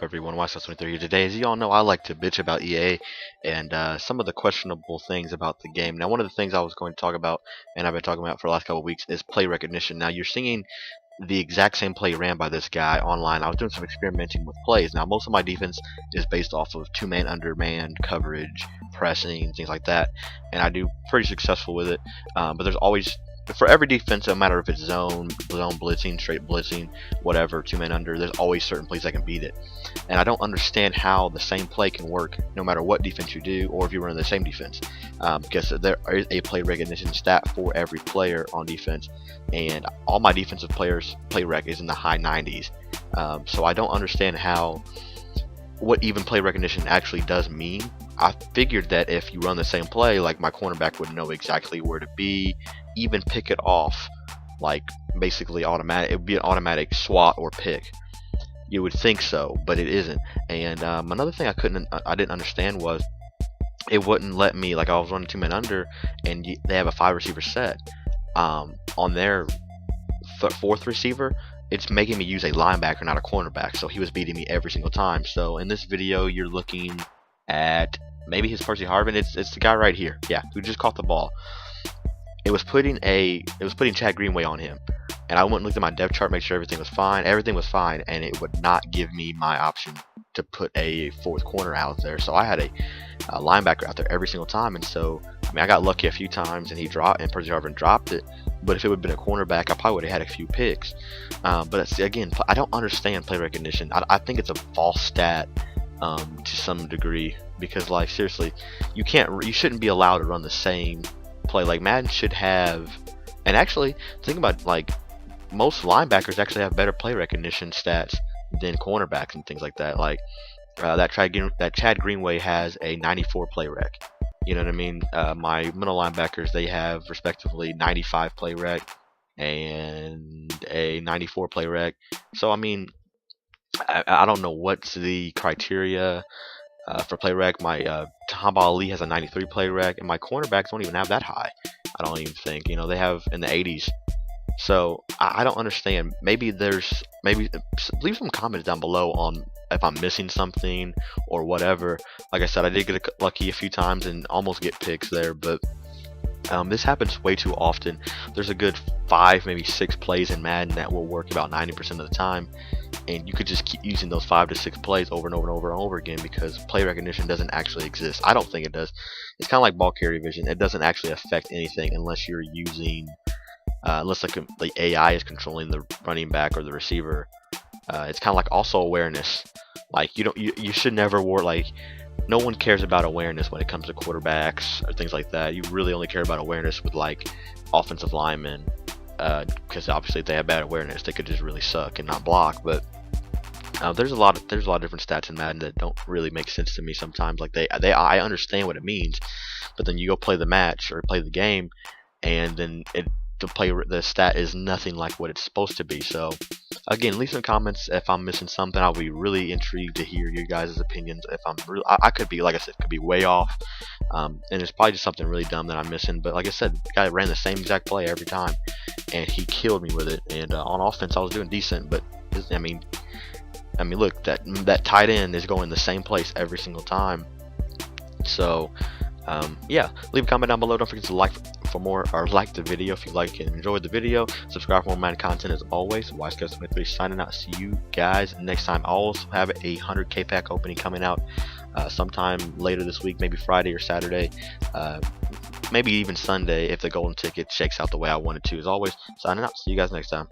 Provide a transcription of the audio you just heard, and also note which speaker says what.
Speaker 1: Everyone, YS23 here today. As you all know, I like to bitch about EA and some of the questionable things about the game. Now, one of the things I was going to talk about, and I've been talking about for the last couple of weeks, is play recognition. Now, you're seeing the exact same play ran by this guy online. I was doing some experimenting with plays. Now, most of my defense is based off of two-man under man coverage, pressing, things like that, and I do pretty successful with it. But there's always, for every defense, no matter if it's zone blitzing, straight blitzing, whatever, two-man under, there's always certain plays that can beat it. And I don't understand how the same play can work no matter what defense you do, or if you run the same defense, because there is a play recognition stat for every player on defense, and all my defensive players' play rec is in the high 90s. So I don't understand what even play recognition actually does mean. I figured that if you run the same play, like, my cornerback would know exactly where to be, even pick it off, like basically automatic. It would be an automatic swat or pick. You would think so, but it isn't. And another thing I didn't understand was it wouldn't let me, like, I was running two-man under, and they have a 5-receiver set. On their fourth receiver, it's making me use a linebacker, not a cornerback, so he was beating me every single time. So in this video, you're looking at maybe his Percy Harvin. It's the guy right here, yeah, who just caught the ball. It was putting Chad Greenway on him, and I went and looked at my depth chart, make sure everything was fine. Everything was fine, and it would not give me my option to put a fourth corner out there. So I had a linebacker out there every single time, and so I got lucky a few times, and Percy Harvin dropped it. But if it would have been a cornerback, I probably would have had a few picks. But again, I don't understand play recognition. I think it's a false stat to some degree, because, like, seriously, you shouldn't be allowed to run the same play. Like, Madden should have, and actually think about, like, most linebackers actually have better play recognition stats than cornerbacks and things like that. Like that Chad Greenway has a 94 play rec. You know what I mean? My middle linebackers, they have respectively 95 play rec and a 94 play rec. So I mean, I don't know what's the criteria for play rec. My Tom Ali has a 93 play rec, and my cornerbacks don't even have that high. I don't even think. You know, they have in the 80s. So I don't understand. Maybe leave some comments down below on if I'm missing something or whatever. Like I said, I did get lucky a few times and almost get picks there, but this happens way too often. There's a good 5, maybe 6 plays in Madden that will work about 90% of the time, and you could just keep using those 5 to 6 plays over and over and over and over again, because play recognition doesn't actually exist. I don't think it does. It's kind of like ball carrier vision. It doesn't actually affect anything unless you're using unless the AI is controlling the running back or the receiver. It's kind of like also awareness. Like, you should never no one cares about awareness when it comes to quarterbacks or things like that. You really only care about awareness with, like, offensive linemen, because obviously if they have bad awareness, they could just really suck and not block. But there's a lot of different stats in Madden that don't really make sense to me sometimes. Like, I understand what it means, but then you go play the match or play the game, and then the stat is nothing like what it's supposed to be. So again, leave some comments if I'm missing something. I'll be really intrigued to hear your guys' opinions. If I could be, like I said, could be way off, and it's probably just something really dumb that I'm missing. But like I said, the guy ran the same exact play every time, and he killed me with it. And on offense, I was doing decent, but I mean, look, that tight end is going the same place every single time. So yeah, leave a comment down below. Don't forget to like the video if you like and enjoyed the video. Subscribe for more Madden content as always. YS23 signing out. See you guys next time. I also have a 100k pack opening coming out sometime later this week, maybe Friday or Saturday, maybe even Sunday if the golden ticket shakes out the way I want it to. As always, signing out. See you guys next time.